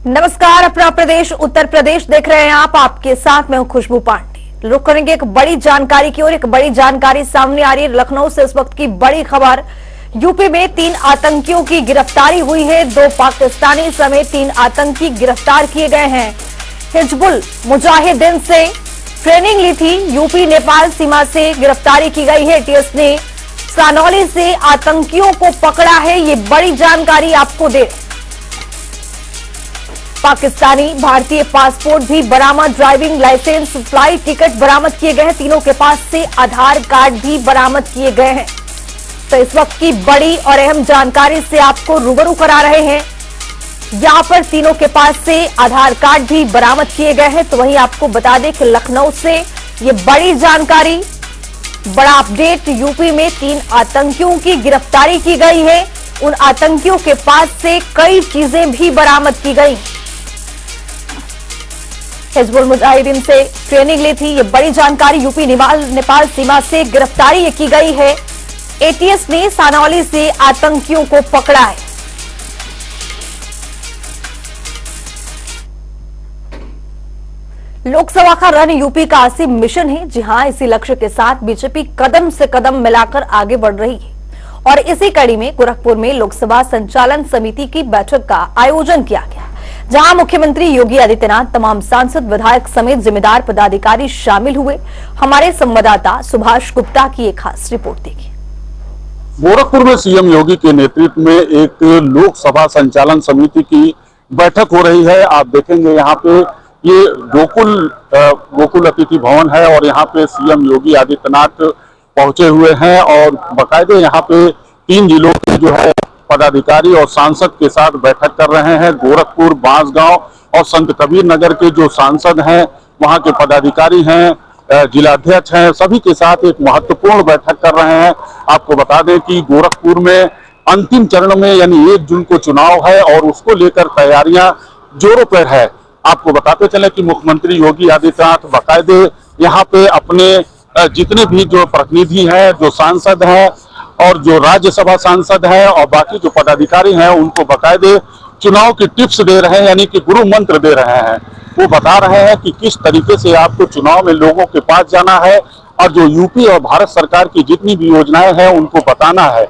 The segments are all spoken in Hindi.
नमस्कार, अपना प्रदेश उत्तर प्रदेश देख रहे हैं आप। आपके साथ मैं हूं खुशबू पांडे। रुक करेंगे एक बड़ी जानकारी की ओर। एक बड़ी जानकारी सामने आ रही है लखनऊ से। इस वक्त की बड़ी खबर, यूपी में 3 आतंकियों की गिरफ्तारी हुई है। 2 पाकिस्तानी समेत 3 आतंकी गिरफ्तार किए गए हैं। हिजबुल मुजाहिदीन से ट्रेनिंग ली थी। यूपी नेपाल सीमा से गिरफ्तारी की गई है। एटीएस ने सानौली से आतंकियों को पकड़ा है। ये बड़ी जानकारी आपको दे। पाकिस्तानी भारतीय पासपोर्ट भी बरामद, ड्राइविंग लाइसेंस, फ्लाइट टिकट बरामद किए गए हैं। तीनों के पास से आधार कार्ड भी बरामद किए गए हैं। तो इस वक्त की बड़ी और अहम जानकारी से आपको रूबरू करा रहे हैं। यहां पर तीनों के पास से आधार कार्ड भी बरामद किए गए हैं। तो वहीं आपको बता दें कि लखनऊ से ये बड़ी जानकारी, बड़ा अपडेट। यूपी में 3 आतंकियों की गिरफ्तारी की गई है। उन आतंकियों के पास से कई चीजें भी बरामद की गई। हिजबुल मुजाहिदीन से ट्रेनिंग ली थी। ये बड़ी जानकारी। यूपी नेपाल सीमा से गिरफ्तारी की गई है। एटीएस ने सानौली से आतंकियों को पकड़ा है। लोकसभा का रन यूपी का असीम मिशन है। जी हां, इसी लक्ष्य के साथ बीजेपी कदम से कदम मिलाकर आगे बढ़ रही है। और इसी कड़ी में गोरखपुर में लोकसभा संचालन समिति की बैठक का आयोजन किया गया, जहां मुख्यमंत्री योगी आदित्यनाथ, तमाम सांसद, विधायक समेत जिम्मेदार पदाधिकारी शामिल हुए। हमारे संवाददाता सुभाष गुप्ता की एक खास रिपोर्ट देखिए। गोरखपुर में सीएम योगी के नेतृत्व में एक लोकसभा संचालन समिति की बैठक हो रही है। आप देखेंगे यहाँ पे ये गोकुल अतिथि भवन है और यहाँ पे सीएम योगी आदित्यनाथ पहुंचे हुए हैं और बाकायदे यहाँ पे 3 जिलों के जो है पदाधिकारी और सांसद के साथ बैठक कर रहे हैं। गोरखपुर, बांसगांव और संत कबीर नगर के जो सांसद हैं, वहां के पदाधिकारी हैं, जिलाध्यक्ष हैं, सभी के साथ एक महत्वपूर्ण बैठक कर रहे हैं। आपको बता दें कि गोरखपुर में अंतिम चरण में यानी 1 जून को चुनाव है और उसको लेकर तैयारियां जोरों पर है। आपको बताते चले कि मुख्यमंत्री योगी आदित्यनाथ बाकायदे यहाँ पे अपने जितने भी जो प्रतिनिधि हैं, जो सांसद हैं और जो राज्यसभा सांसद हैं और बाकी जो पदाधिकारी हैं, उनको बाकायदे चुनाव की टिप्स दे रहे हैं, यानी कि गुरु मंत्र दे रहे हैं। वो बता रहे हैं कि किस तरीके से आपको चुनाव में लोगों के पास जाना है और जो यूपी और भारत सरकार की जितनी भी योजनाएं हैं उनको बताना है।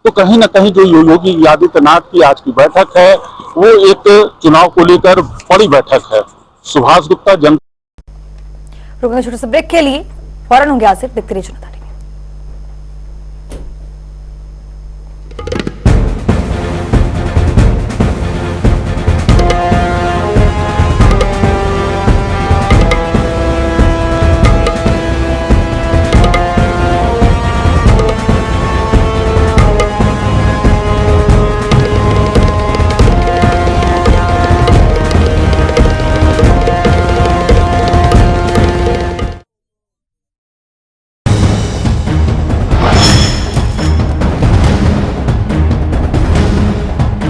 तो कहीं ना कहीं जो योगी आदित्यनाथ की आज की बैठक है वो एक चुनाव को लेकर बड़ी बैठक है। सुभाष गुप्ता, रुकेंगे छोटे से ब्रेक के लिए, फौरन होंगे आज से देखते रहिए जनता।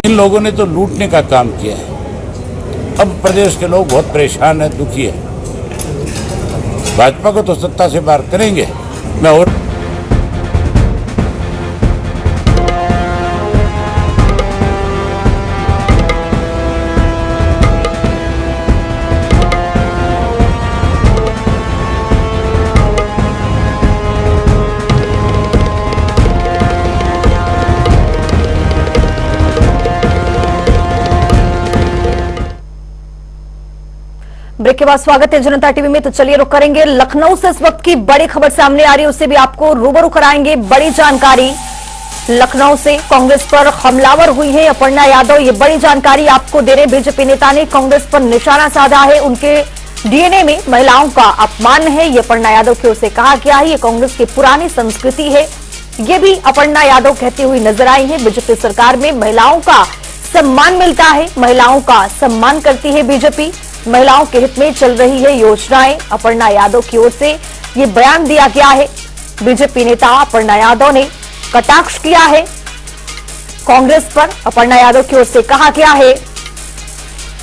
इन लोगों ने तो लूटने का काम किया है। अब प्रदेश के लोग बहुत परेशान हैं, दुखी हैं। भाजपा को तो सत्ता से बाहर करेंगे। मैं और ब्रेक के बाद स्वागत है जनता टीवी में। तो चलिए रुक करेंगे लखनऊ से। इस वक्त की बड़ी खबर सामने आ रही है, उससे भी आपको रूबरू कराएंगे। बड़ी जानकारी लखनऊ से, कांग्रेस पर हमलावर हुई है अपर्णा यादव। ये बड़ी जानकारी आपको दे रहे। बीजेपी नेता ने कांग्रेस पर निशाना साधा है। उनके डीएनए में महिलाओं का अपमान है, ये अपर्णा यादव की ओर से कहा गया है। ये कांग्रेस की पुरानी संस्कृति है, ये भी अपर्णा यादव कहती हुई नजर आई है। बीजेपी सरकार में महिलाओं का सम्मान मिलता है, महिलाओं का सम्मान करती है बीजेपी। महिलाओं के हित में चल रही है योजनाएं, अपर्णा यादव की ओर से ये बयान दिया गया है। बीजेपी नेता अपर्णा यादव ने कटाक्ष किया है कांग्रेस पर। अपर्णा यादव की ओर से कहा गया है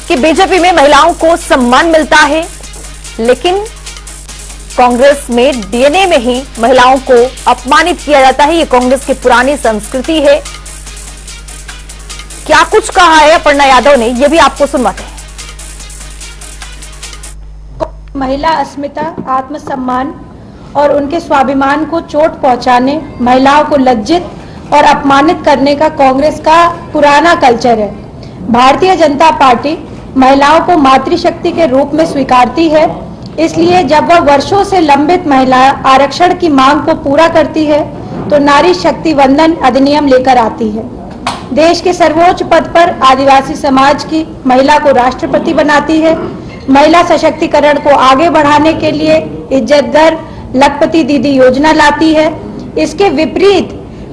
कि बीजेपी में महिलाओं को सम्मान मिलता है, लेकिन कांग्रेस में डीएनए में ही महिलाओं को अपमानित किया जाता है। ये कांग्रेस की पुरानी संस्कृति है। क्या कुछ कहा है अपर्णा यादव ने, ये भी आपको सुनवाते हैं। महिला अस्मिता, आत्मसम्मान और उनके स्वाभिमान को चोट पहुंचाने, महिलाओं को लज्जित और अपमानित करने का कांग्रेस का पुराना कल्चर है। भारतीय जनता पार्टी महिलाओं को मातृशक्ति के रूप में स्वीकारती है, इसलिए जब वह वर्षों से लंबित महिला आरक्षण की मांग को पूरा करती है तो नारी शक्ति वंदन अधिनियम लेकर आती है। देश के सर्वोच्च पद पर आदिवासी समाज की महिला को राष्ट्रपति बनाती है। महिला सशक्तिकरण को आगे बढ़ाने के लिए इज्जतघर लखपति दीदी योजना लाती है। इसके विपरीत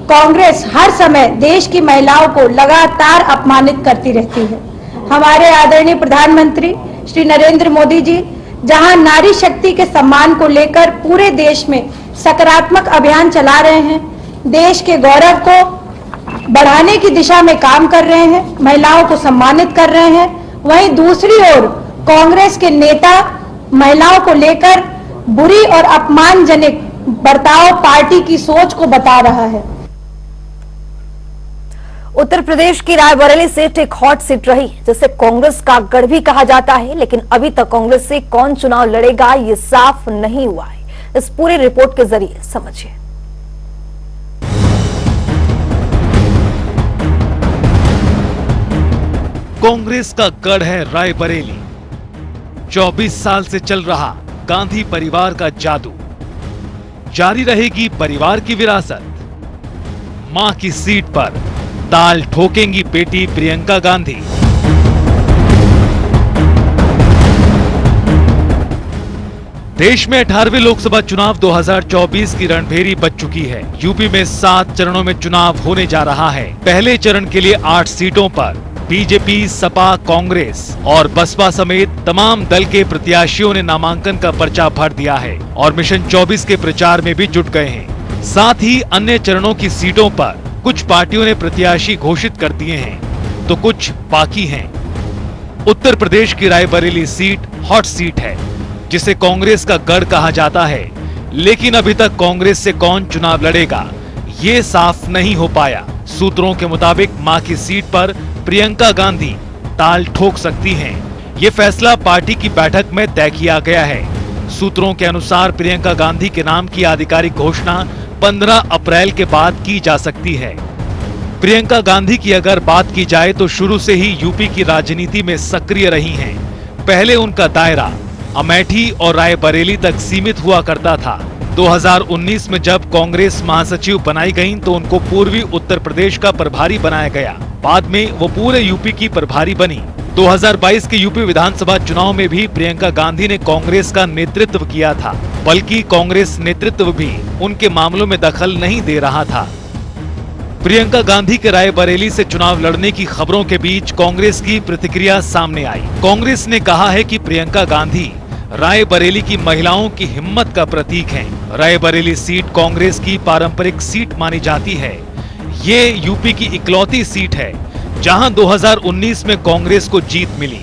कांग्रेस हर समय देश की महिलाओं को लगातार अपमानित करती रहती है। हमारे आदरणीय प्रधानमंत्री श्री नरेंद्र मोदी जी जहां नारी शक्ति के सम्मान को लेकर पूरे देश में सकारात्मक अभियान चला रहे हैं, देश के गौरव को बढ़ाने की दिशा में काम कर रहे हैं, महिलाओं को सम्मानित कर रहे हैं, वहीं दूसरी ओर कांग्रेस के नेता महिलाओं को लेकर बुरी और अपमानजनक बर्ताव पार्टी की सोच को बता रहा है। उत्तर प्रदेश की रायबरेली सीट एक हॉट सीट रही, जिसे कांग्रेस का गढ़ भी कहा जाता है, लेकिन अभी तक कांग्रेस से कौन चुनाव लड़ेगा ये साफ नहीं हुआ है। इस पूरी रिपोर्ट के जरिए समझिए। कांग्रेस का गढ़ है रायबरेली। 24 साल से चल रहा गांधी परिवार का जादू। जारी रहेगी परिवार की विरासत। मां की सीट पर ताल ठोकेंगी बेटी प्रियंका गांधी। देश में 18वें लोकसभा चुनाव 2024 की रणभेरी बज चुकी है। यूपी में 7 चरणों में चुनाव होने जा रहा है। पहले चरण के लिए 8 सीटों पर बीजेपी, सपा, कांग्रेस और बसपा समेत तमाम दल के प्रत्याशियों ने नामांकन का पर्चा भर दिया है और मिशन 24 के प्रचार में भी जुट गए हैं। साथ ही अन्य चरणों की सीटों पर कुछ पार्टियों ने प्रत्याशी घोषित कर दिए हैं, तो कुछ बाकी हैं। उत्तर प्रदेश की रायबरेली सीट हॉट सीट है, जिसे कांग्रेस का गढ़ कहा जाता है, लेकिन अभी तक कांग्रेस से कौन चुनाव लड़ेगा ये साफ नहीं हो पाया। सूत्रों के मुताबिक मां की सीट पर प्रियंका गांधी ताल ठोक सकती हैं। ये फैसला पार्टी की बैठक में तय किया गया है। सूत्रों के अनुसार प्रियंका गांधी के नाम की आधिकारिक घोषणा 15 अप्रैल के बाद की जा सकती है। प्रियंका गांधी की अगर बात की जाए तो शुरू से ही यूपी की राजनीति में सक्रिय रही हैं। पहले उनका दायरा अमेठी और रायबरेली तक सीमित हुआ करता था। 2019 में जब कांग्रेस महासचिव बनाई गईं तो उनको पूर्वी उत्तर प्रदेश का प्रभारी बनाया गया। बाद में वो पूरे यूपी की प्रभारी बनी। 2022 के यूपी विधानसभा चुनाव में भी प्रियंका गांधी ने कांग्रेस का नेतृत्व किया था, बल्कि कांग्रेस नेतृत्व भी उनके मामलों में दखल नहीं दे रहा था। प्रियंका गांधी के रायबरेली से चुनाव लड़ने की खबरों के बीच कांग्रेस की प्रतिक्रिया सामने आई। कांग्रेस ने कहा है कि प्रियंका गांधी रायबरेली की महिलाओं की हिम्मत का प्रतीक हैं। रायबरेली सीट कांग्रेस की पारंपरिक सीट मानी जाती है। ये यूपी की इकलौती सीट है जहां 2019 में कांग्रेस को जीत मिली।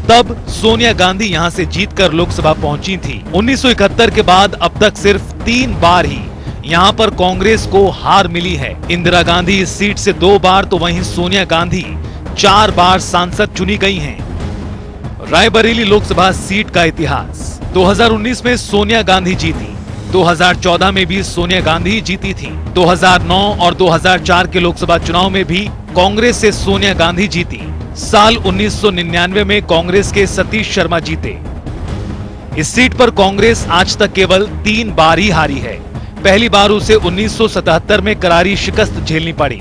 तब सोनिया गांधी यहां से जीतकर लोकसभा पहुंची थी। 1971 के बाद अब तक सिर्फ 3 बार ही यहां पर कांग्रेस को हार मिली है। इंदिरा गांधी इस सीट से 2 बार तो वहीं सोनिया गांधी 4 बार सांसद चुनी गई हैं। रायबरेली लोकसभा सीट का इतिहास। 2019 में सोनिया गांधी जीती। 2014 में भी सोनिया गांधी जीती थी। 2009 और 2004 के लोकसभा चुनाव में भी कांग्रेस से सोनिया गांधी जीती। साल 1999 में कांग्रेस के सतीश शर्मा जीते। इस सीट पर कांग्रेस आज तक केवल 3 बार ही हारी है। पहली बार उसे 1977 में करारी शिकस्त झेलनी पड़ी।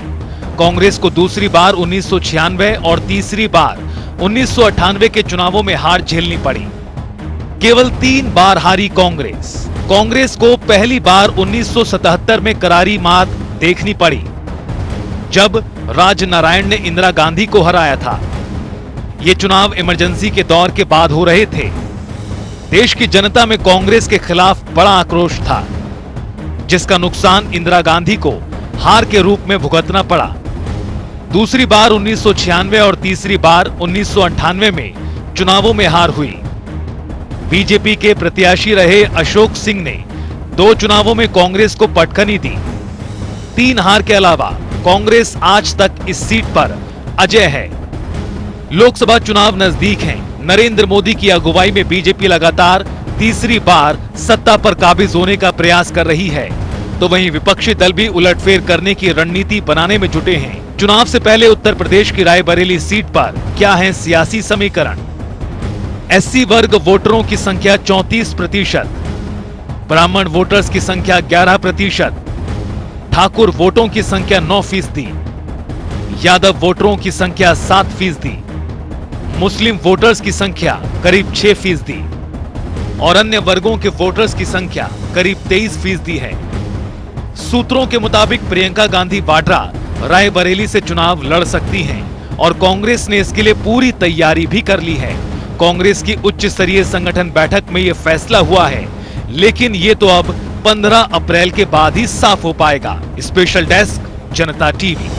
कांग्रेस को दूसरी बार 1996 और तीसरी बार 1998 के चुनावों में हार झेलनी पड़ी। केवल 3 बार हारी कांग्रेस। कांग्रेस को पहली बार 1977 में करारी मात देखनी पड़ी, जब राजनारायण ने इंदिरा गांधी को हराया था। ये चुनाव इमरजेंसी के दौर के बाद हो रहे थे। देश की जनता में कांग्रेस के खिलाफ बड़ा आक्रोश था, जिसका नुकसान इंदिरा गांधी को हार के रूप में भुगतना पड़ा। दूसरी बार 1996 और तीसरी बार 1998 में चुनावों में हार हुई। बीजेपी के प्रत्याशी रहे अशोक सिंह ने 2 चुनावों में कांग्रेस को पटखनी दी। 3 हार के अलावा कांग्रेस आज तक इस सीट पर अजेय है। लोकसभा चुनाव नजदीक हैं। नरेंद्र मोदी की अगुवाई में बीजेपी लगातार तीसरी बार सत्ता पर काबिज होने का प्रयास कर रही है, तो वहीं विपक्षी दल भी उलटफेर करने की रणनीति बनाने में जुटे हैं। चुनाव से पहले उत्तर प्रदेश की रायबरेली सीट पर क्या है सियासी समीकरण? एससी वर्ग वोटरों की संख्या 34%, ब्राह्मण वोटर्स की संख्या 11%, ठाकुर वोटों की संख्या 9%, यादव वोटरों की संख्या 7%, मुस्लिम वोटर्स की संख्या करीब 6% और अन्य वर्गों के वोटर्स की संख्या करीब 23% है। सूत्रों के मुताबिक प्रियंका गांधी वाड्रा रायबरेली से चुनाव लड़ सकती हैं और कांग्रेस ने इसके लिए पूरी तैयारी भी कर ली है। कांग्रेस की उच्च स्तरीय संगठन बैठक में यह फैसला हुआ है, लेकिन ये तो अब 15 अप्रैल के बाद ही साफ हो पाएगा। स्पेशल डेस्क, जनता टीवी।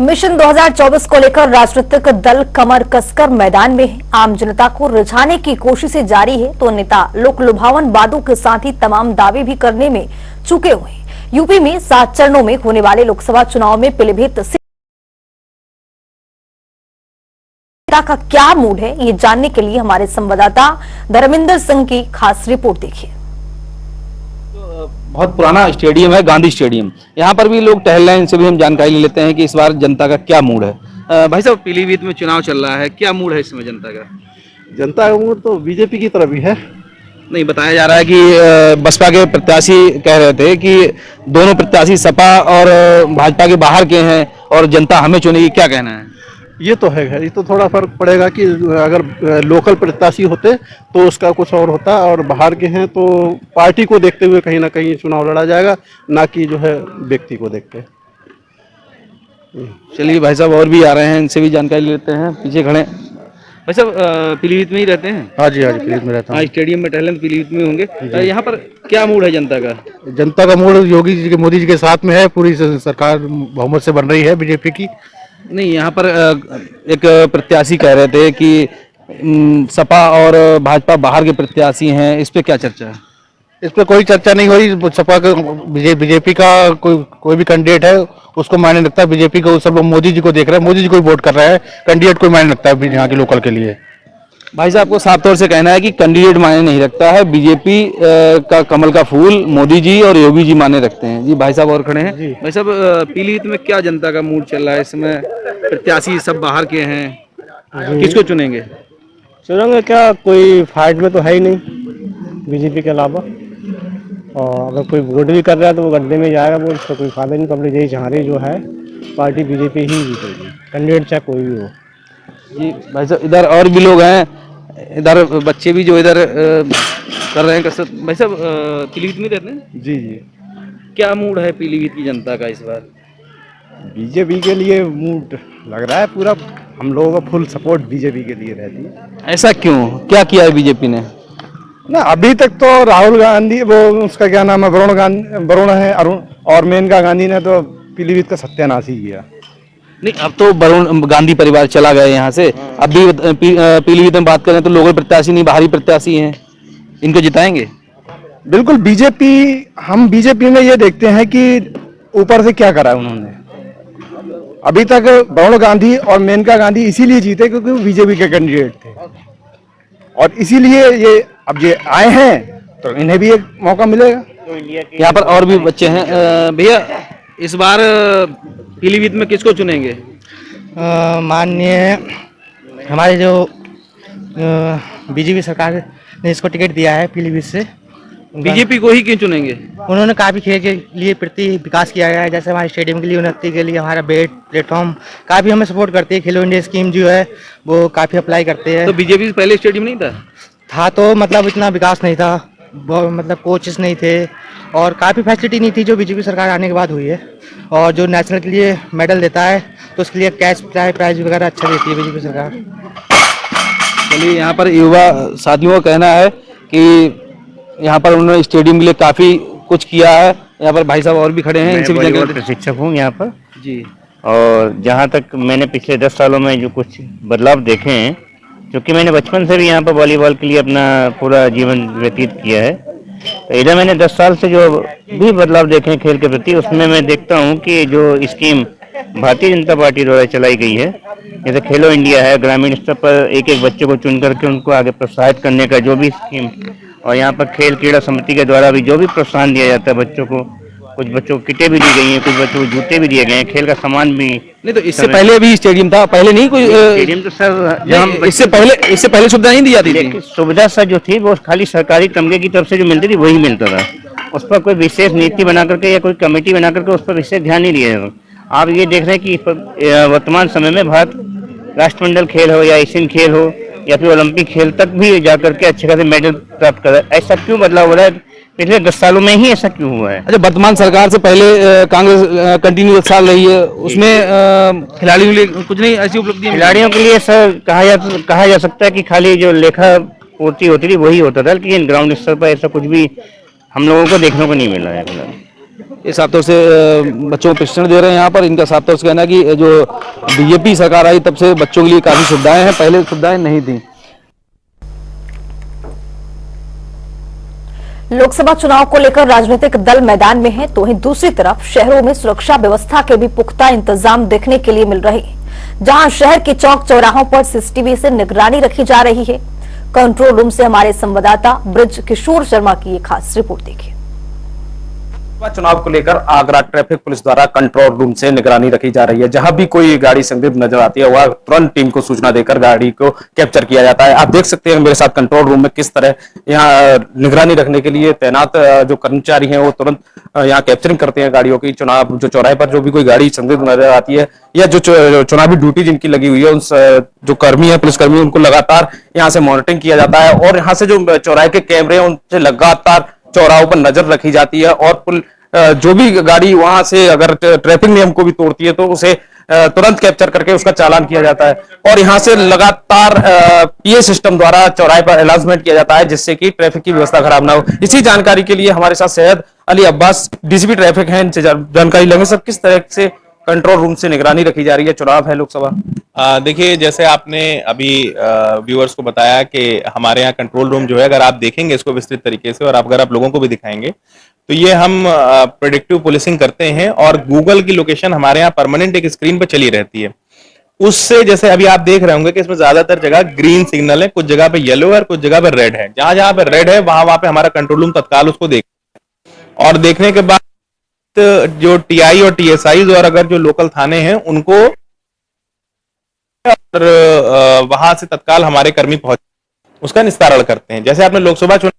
मिशन 2024 को लेकर राजनीतिक दल कमर कसकर मैदान में है। आम जनता को रिझाने की कोशिशें जारी है, तो नेता लोक लुभावन वादों के साथ ही तमाम दावे भी करने में चुके हुए हैं। यूपी में 7 चरणों में होने वाले लोकसभा चुनाव में पीलीभीत का क्या मूड है, ये जानने के लिए हमारे संवाददाता धर्मेंद्र सिंह की खास रिपोर्ट देखिए। बहुत पुराना स्टेडियम है, गांधी स्टेडियम। यहाँ पर भी लोग टहल रहे हैं, इनसे भी हम जानकारी ले लेते हैं कि इस बार जनता का क्या मूड है। भाई साहब, पीलीभीत में चुनाव चल रहा है, क्या मूड है इस समय जनता का? जनता का मूड तो बीजेपी की तरफ ही है। नहीं, बताया जा रहा है कि बसपा के प्रत्याशी कह रहे थे कि दोनों प्रत्याशी सपा और भाजपा के बाहर के हैं और जनता हमें चुनेगी, क्या कहना है? ये तो है, ये तो थोड़ा फर्क पड़ेगा कि अगर लोकल प्रत्याशी होते तो उसका कुछ और होता, और बाहर के हैं तो पार्टी को देखते हुए कहीं ना कहीं चुनाव लड़ा जाएगा, ना कि जो है व्यक्ति को देख के। चलिए भाई साहब, और भी आ रहे हैं, इनसे भी जानकारी लेते हैं। पीछे खड़े भाई साहब, पीलीभीत में ही रहते हैं? हाँ जी, पीलीभीत में रहता हूँ। स्टेडियम में टहलें तो पीलीभीत में होंगे। यहाँ पर क्या मूड है जनता का? जनता का मूड योगी जी के, मोदी जी के साथ में है। पूरी सरकार बहुमत से बन रही है बीजेपी की। नहीं, यहाँ पर एक प्रत्याशी कह रहे थे कि सपा और भाजपा बाहर के प्रत्याशी हैं, इस पे क्या चर्चा है? इस पर कोई चर्चा नहीं हो रही। सपा का बीजेपी का कोई भी कैंडिडेट है उसको मायने रखता है। बीजेपी को सब लोग मोदी जी को देख रहे हैं, मोदी जी को वोट कर रहे हैं। कैंडिडेट कोई मायने रखता है यहाँ के लोकल के लिए? भाई साहब को साफ तौर से कहना है कि कैंडिडेट मायने नहीं रखता है, बीजेपी का कमल का फूल मोदी जी और योगी जी मायने रखते हैं। जी भाई साहब और खड़े हैं। भाई साहब, पीलीभीत में क्या जनता का मूड चल रहा है इस समय? प्रत्याशी सब बाहर के हैं, किसको चुनेंगे? चुनेंगे क्या, कोई फाइट में तो है ही नहीं बीजेपी के अलावा, और अगर कोई वोट भी कर रहा है तो वो गड्ढे में जाएगा, वो उसका कोई फायदा नहीं। पब्लिक यही चाह रही जो है पार्टी बीजेपी ही जीतेगी, कैंडिडेट चाहे कोई भी हो। जी भाई साहब, इधर और भी लोग हैं, इधर बच्चे भी जो इधर कर रहे हैं कसरत। भाई साहब, पीलीभीत में रहते हैं? जी जी। क्या मूड है पीलीभीत की जनता का इस बार? बीजेपी के लिए मूड लग रहा है पूरा, हम लोगों का फुल सपोर्ट बीजेपी के लिए रहती है। ऐसा क्यों, क्या किया है बीजेपी ने? ना अभी तक तो राहुल गांधी, वो उसका क्या नाम है, वरुण है, अरुण और मेनका गांधी ने तो पीलीभीत का सत्यानाश ही किया। नहीं, अब तो वरुण गांधी परिवार चला गया यहाँ से। अब भी पीलीभीत में बात करें तो लोकल प्रत्याशी नहीं, बाहरी प्रत्याशी हैं, इनको जिताएंगे? बिल्कुल बीजेपी, हम बीजेपी में ये देखते हैं कि ऊपर से क्या करा है उन्होंने। अभी तक वरुण गांधी और मेनका गांधी इसीलिए जीते क्योंकि वो बीजेपी के कैंडिडेट थे, और इसीलिए ये अब ये आए हैं तो इन्हें भी एक मौका मिलेगा। यहाँ पर और भी बच्चे हैं। भैया, इस बार पीलीभीत में किसको चुनेंगे? माननीय हमारे जो बीजेपी सरकार ने इसको टिकट दिया है पीलीभीत से, बीजेपी को ही क्यों चुनेंगे? उन्होंने काफ़ी खेल के लिए प्रति विकास किया गया है, जैसे हमारे स्टेडियम के लिए, उन्नति के लिए, हमारा बेड प्लेटफॉर्म काफ़ी हमें सपोर्ट करती है। खेलो इंडिया स्कीम जो है वो काफ़ी अप्लाई करते हैं। तो बीजेपी से पहले स्टेडियम नहीं था तो मतलब इतना विकास नहीं था, मतलब कोचेस नहीं थे और काफ़ी फैसिलिटी नहीं थी जो बीजेपी सरकार आने के बाद हुई है। और जो नेशनल के लिए मेडल देता है तो उसके लिए कैश प्राइज वगैरह अच्छा देती है बीजेपी सरकार। चलिए, यहाँ पर युवा साथियों का कहना है कि यहाँ पर उन्होंने स्टेडियम के लिए काफ़ी कुछ किया है। यहाँ पर भाई साहब और भी खड़े हैं, इनसे भी जानकारी। प्रशिक्षक हूँ यहाँ पर जी, और जहाँ तक मैंने पिछले 10 सालों में जो कुछ बदलाव देखे हैं, क्योंकि मैंने बचपन से भी यहाँ पर वॉलीबॉल के लिए अपना पूरा जीवन व्यतीत किया है, तो इधर मैंने 10 साल से जो भी बदलाव देखे हैं खेल के प्रति, उसमें मैं देखता हूँ कि जो स्कीम भारतीय जनता पार्टी द्वारा चलाई गई है जैसे खेलो इंडिया है, ग्रामीण स्तर पर एक एक बच्चे को चुन करके उनको आगे प्रोत्साहित करने का जो भी स्कीम, और यहाँ पर खेल क्रीड़ा समिति के द्वारा भी जो भी प्रोत्साहन दिया जाता है बच्चों को, कुछ बच्चों को किटें भी दी गई हैं, कुछ बच्चों को जूते भी दिए गए हैं, खेल का सामान भी। नहीं तो इससे पहले भी स्टेडियम था, पहले नहीं कोई स्टेडियम तो सर इससे पहले सुविधा नहीं दी जाती थी। सुविधा सर जो थी वो खाली सरकारी तमगे की तरफ से जो मिलती थी वही मिलता था, उस पर कोई विशेष नीति बना करके या कोई कमेटी बना करके उस पर विशेष ध्यान नहीं दिया जाता। आप ये देख रहे हैं कि वर्तमान समय में भारत राष्ट्रमंडल खेल हो या एशियन खेल हो या फिर ओलंपिक खेल तक भी जाकर के अच्छे खासे मेडल प्राप्त कर रहा है। ऐसा क्यों बदलाव हो रहा है? पिछले 10 सालों में ही ऐसा क्यों हुआ है? अच्छा, वर्तमान सरकार से पहले कांग्रेस कंटिन्यू 10 साल रही है, उसमें खिलाड़ियों के लिए कुछ नहीं ऐसी उपलब्धियां? खिलाड़ियों के लिए सर कहा जा सकता है कि खाली जो लेखा पूर्ति होती थी वही होता था, लेकिन ग्राउंड स्तर पर ऐसा कुछ भी हम लोगों को देखने को नहीं मिला है। ये साफ तौर से बच्चों को प्रशिक्षण दे रहे हैं यहाँ पर। इनका साफ तौर से कहना है कि जो बीजेपी सरकार आई तब से बच्चों के लिए काफी सुविधाएं हैं, पहले सुविधाएं नहीं थी। लोकसभा चुनाव को लेकर राजनीतिक दल मैदान में हैं, तो वहीं दूसरी तरफ शहरों में सुरक्षा व्यवस्था के भी पुख्ता इंतजाम देखने के लिए मिल रहे हैं, जहां शहर के चौक चौराहों पर सीसीटीवी से निगरानी रखी जा रही है। कंट्रोल रूम से हमारे संवाददाता ब्रिज किशोर शर्मा की एक खास रिपोर्ट देखिए। चुनाव को लेकर आगरा ट्रैफिक पुलिस द्वारा कंट्रोल रूम से निगरानी रखी जा रही है। जहां भी कोई गाड़ी संदिग्ध नजर आती है वह तुरंत टीम को सूचना देकर गाड़ी को कैप्चर किया जाता है। आप देख सकते हैं मेरे साथ कंट्रोल रूम में किस तरह यहाँ निगरानी रखने के लिए तैनात जो कर्मचारी हैं वो तुरंत यहाँ कैप्चरिंग करते हैं गाड़ियों की। चुनाव जो चौराहे पर जो भी कोई गाड़ी संदिग्ध नजर आती है या जो चुनावी ड्यूटी जिनकी लगी हुई है उन जो कर्मी है, पुलिसकर्मी, उनको लगातार यहाँ से मॉनिटरिंग किया जाता है और यहाँ से जो चौराहे के कैमरे हैं उनसे लगातार चौराहों पर नजर रखी जाती है और जो भी गाड़ी वहां से अगर ट्रैफिक नियम को भी तोड़ती है तो उसे तुरंत कैप्चर करके उसका चालान किया जाता है। और यहाँ से लगातार पीए सिस्टम द्वारा चौराहे पर अनाउंसमेंट किया जाता है जिससे कि ट्रैफिक की व्यवस्था खराब ना हो। इसी जानकारी के लिए हमारे साथ सैयद अली अब्बास डीसीपी ट्रैफिक हैं, इनसे जानकारी लेंगे। सब किस तरह से कंट्रोल रूम से निगरानी रखी जा रही है? चुनाव है लोकसभा। देखिए, जैसे आपने अभी व्यूअर्स को बताया कि हमारे यहाँ कंट्रोल रूम जो है, अगर आप देखेंगे इसको विस्तृत तरीके से और अगर आप लोगों को भी दिखाएंगे तो ये हम प्रेडिक्टिव पुलिसिंग करते हैं और गूगल की लोकेशन हमारे यहाँ परमानेंट एक स्क्रीन पर चली रहती है। उससे जैसे अभी आप देख रहे होंगे कि इसमें ज्यादातर जगह ग्रीन सिग्नल है, कुछ जगह पे येलो है और कुछ जगह पे रेड है। जहां जहां पे रेड है वहां पे हमारा कंट्रोल रूम तत्काल उसको देख और देखने के बाद जो टीआई और टीएसआई और अगर जो लोकल थाने हैं उनको और वहां से तत्काल हमारे कर्मी पहुंच उसका निस्तारण करते हैं। जैसे आपने लोकसभा चुनाव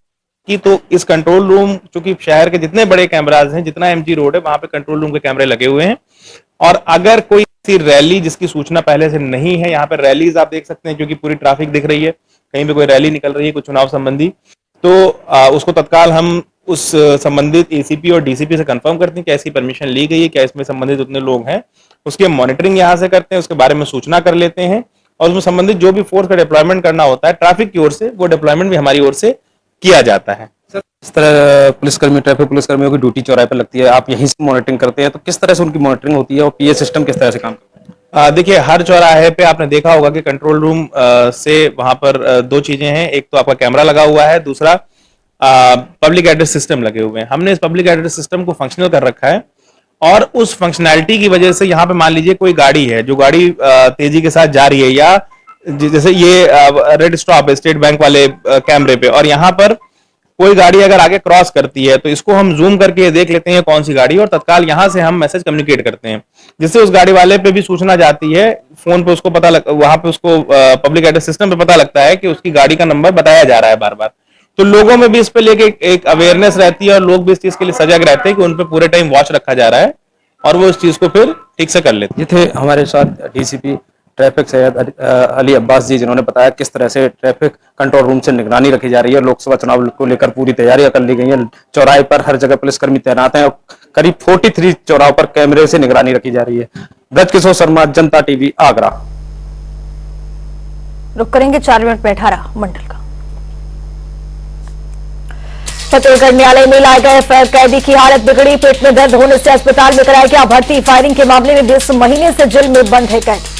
की तो इस कंट्रोल रूम, चूंकि शहर के जितने बड़े कैमराज हैं, जितना एमजी रोड है वहां पे कंट्रोल रूम के कैमरे लगे हुए हैं और अगर कोई रैली जिसकी सूचना पहले से नहीं है, यहाँ पे रैलीज आप देख सकते हैं क्योंकि पूरी ट्रैफिक दिख रही है, कहीं पे कोई रैली निकल रही है कुछ चुनाव संबंधी, तो उसको तत्काल हम उस संबंधित एसीपी और डीसीपी से कंफर्म करते हैं कि ऐसी परमिशन ली गई है, क्या इसमें संबंधित उतने लोग हैं, उसकी हम मॉनिटरिंग यहाँ से करते हैं, उसके बारे में सूचना कर लेते हैं और उसमें संबंधित जो भी फोर्स का डिप्लॉयमेंट करना होता है ट्रैफिक की ओर से, वो डिप्लॉयमेंट भी हमारी ओर से किया जाता है। इस तरह पुलिसकर्मी, ट्रैफिक पुलिसकर्मियों की ड्यूटी चौराहे पर लगती है, आप यहीं से मॉनिटरिंग करते हैं, तो किस तरह से उनकी मॉनिटरिंग होती है और पीए सिस्टम किस तरह से काम करता है? देखिए, हर चौराहे पे आपने देखा होगा कि कंट्रोल रूम से वहां पर दो चीजें हैं, एक तो आपका कैमरा लगा हुआ है, दूसरा पब्लिक एड्रेस सिस्टम लगे हुए हैं। हमने इस पब्लिक एड्रेस सिस्टम को फंक्शनल कर रखा है और उस फंक्शनैलिटी की वजह से यहाँ पे मान लीजिए कोई गाड़ी है जो गाड़ी तेजी के साथ जा रही है या जैसे ये रेड स्टॉप है स्टेट बैंक वाले कैमरे पे और यहाँ पर कोई गाड़ी अगर आगे क्रॉस करती है तो इसको हम जूम करके देख लेते हैं कौन सी गाड़ी और तत्काल यहाँ से हम मैसेज कम्युनिकेट करते हैं जिससे उस गाड़ी वाले पे भी सूचना जाती है, फोन पे उसको पता वहां पे उसको पब्लिक एड्रेस सिस्टम पे पता लगता है कि उसकी गाड़ी का नंबर बताया जा रहा है बार बार। तो लोगों में भी इस पे लेके एक अवेयरनेस रहती है और लोग भी इस चीज के लिए सजग रहते हैं कि उन पे पूरे टाइम वॉच रखा जा रहा है और वो इस चीज को फिर ठीक से कर लेते हैं। ये थे हमारे साथ डीसीपी ट्रैफिक सैयद अली अब्बास जी, जिन्होंने बताया किस तरह से ट्रैफिक कंट्रोल रूम से निगरानी रखी जा रही है। लोकसभा चुनाव को लेकर पूरी तैयारियां कर ली गई हैं, चौराहे पर हर जगह पुलिसकर्मी तैनात हैं और करीब 43 चौराहों पर कैमरे से निगरानी रखी जा रही है। ब्रज किशोर शर्मा, जनता टीवी, आगरा। रुक करेंगे 4 मिनट में 18 मंडल का। फतेहगढ़ न्यायालय में लाए गए कैदी की हालत बिगड़ी, पेट में दर्द होने से अस्पताल में कराया गया भर्ती। फायरिंग के मामले में 20 महीने से जेल में बंद है कैदी।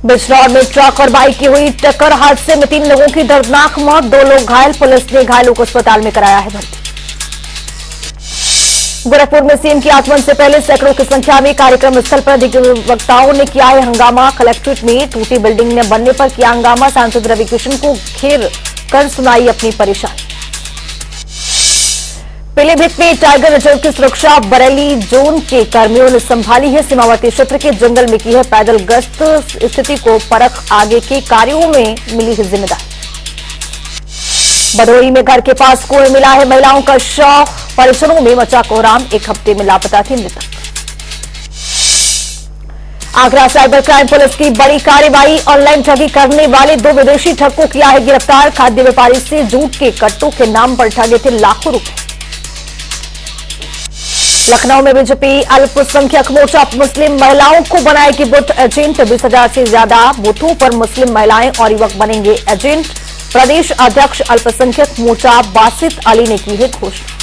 बिजनौर में ट्रक और बाइक की हुई टक्कर, हादसे में 3 लोगों की दर्दनाक मौत, 2 लोग घायल। पुलिस ने घायलों को अस्पताल में कराया है भर्ती। गोरखपुर में सीएम के आगमन से पहले सैकड़ों की संख्या में कार्यक्रम स्थल पर अधिवक्ताओं ने किया है हंगामा। कलेक्ट्रेट में टूटी बिल्डिंग ने बनने पर किया हंगामा। सांसद रवि किशन को घेर कर सुनाई अपनी परेशानी। पीलीभीत में टाइगर रिजर्व की सुरक्षा बरेली जोन के कर्मियों ने संभाली है। सीमावर्ती क्षेत्र के जंगल में की है पैदल गश्त। स्थिति को परख आगे के कार्यों में मिली है जिम्मेदारी। भदोही में घर के पास कुएं मिला है महिलाओं का शव। परिसरों में मचा कोहराम। 1 हफ्ते में लापता थी मृतक। आगरा साइबर क्राइम पुलिस की बड़ी कार्रवाई। ऑनलाइन ठगी करने वाले 2 विदेशी ठग को किया है गिरफ्तार। खाद्य व्यापारी से जूट के कट्टों के नाम पर ठगे थे लाखों रुपए। लखनऊ में बीजेपी अल्पसंख्यक मोर्चा मुस्लिम महिलाओं को बनाएगी बूथ एजेंट। 20,000 से ज्यादा बूथों पर मुस्लिम महिलाएं और युवक बनेंगे एजेंट। प्रदेश अध्यक्ष अल्पसंख्यक मोर्चा बासित अली ने की है घोषणा।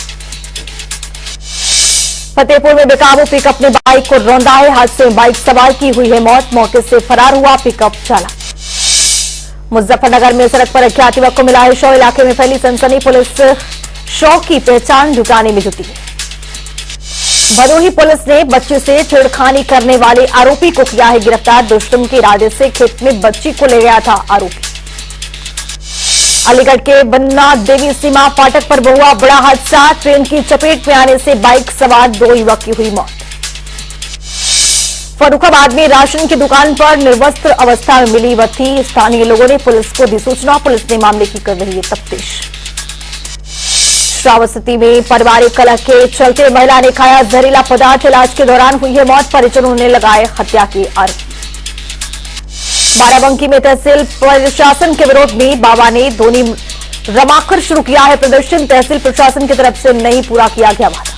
फतेहपुर में बेकाबू पिकअप ने बाइक को रौंदा है। हादसे में बाइक सवार की हुई है मौत। मौके से फरार हुआ पिकअप चालक। मुजफ्फरनगर में सड़क पर अज्ञात युवक को मिला है शव। इलाके में फैली सनसनी। पुलिस शव की पहचान जुटाने में जुटी है। भदोही पुलिस ने बच्चे से छेड़खानी करने वाले आरोपी को किया है गिरफ्तार। दुष्कर्म के इरादे से खेत में बच्ची को ले गया था आरोपी। अलीगढ़ के बन्ना देवी सीमा फाटक पर हुआ बड़ा हादसा। ट्रेन की चपेट में आने से बाइक सवार 2 युवक की हुई मौत। फर्रुखाबाद में राशन की दुकान पर निर्वस्त्र अवस्था में मिली बत्ती। स्थानीय लोगों ने पुलिस को दी सूचना। पुलिस ने मामले की कर रही है तफ्तीश। श्रावस्ती में पारिवारिक कलह के चलते महिला ने खाया जहरीला पदार्थ। इलाज के दौरान हुई है मौत। परिजनों ने लगाए हत्या के आरोप। बाराबंकी में तहसील प्रशासन के विरोध में बाबा ने धोनी रमाकर शुरू किया है प्रदर्शन। तहसील प्रशासन की तरफ से नहीं पूरा किया गया वादा।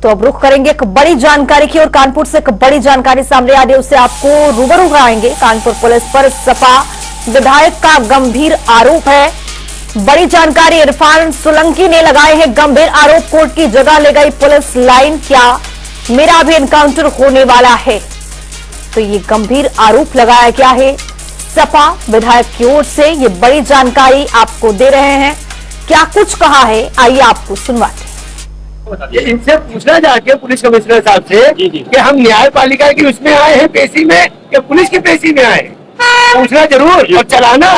तो अब रुख करेंगे एक बड़ी जानकारी की और कानपुर से एक बड़ी जानकारी सामने आ रही है उससे आपको रूबरू कराएंगे। कानपुर पुलिस पर सपा विधायक का गंभीर आरोप है। बड़ी जानकारी। इरफान सोलंकी ने लगाए हैं गंभीर आरोप। कोर्ट की जगह ले गई पुलिस लाइन। क्या मेरा भी एनकाउंटर होने वाला है? तो ये गंभीर आरोप लगाया गया है सपा विधायक की ओर से। ये बड़ी जानकारी आपको दे रहे हैं। क्या कुछ कहा है आइए आपको सुनवाते हैं। इनसे पूछना जाके पुलिस कमिश्नर साहब से कि हम न्यायपालिका की उसमें आए हैं पेशी में या पुलिस की पेशी में आए। पूछना जरूर और चलाना।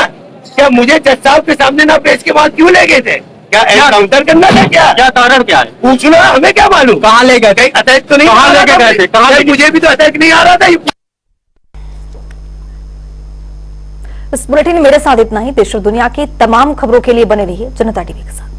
क्या मुझे जज साहब के सामने ना पेश के बाद क्यों ले गए थे? क्या एनकाउंटर करना था? क्या कारण क्या है? पूछना। हमें क्या मालूम कहाँ ले गए? कहीं अटैक तो नहीं? कहाँ लेके गए थे? कहाँ? मुझे भी तो अटैक नहीं आ रहा था। इस बुलेटिन में मेरे साथ इतना ही। देश और दुनिया की तमाम खबरों के लिए बने रहिए जनता टीवी के साथ।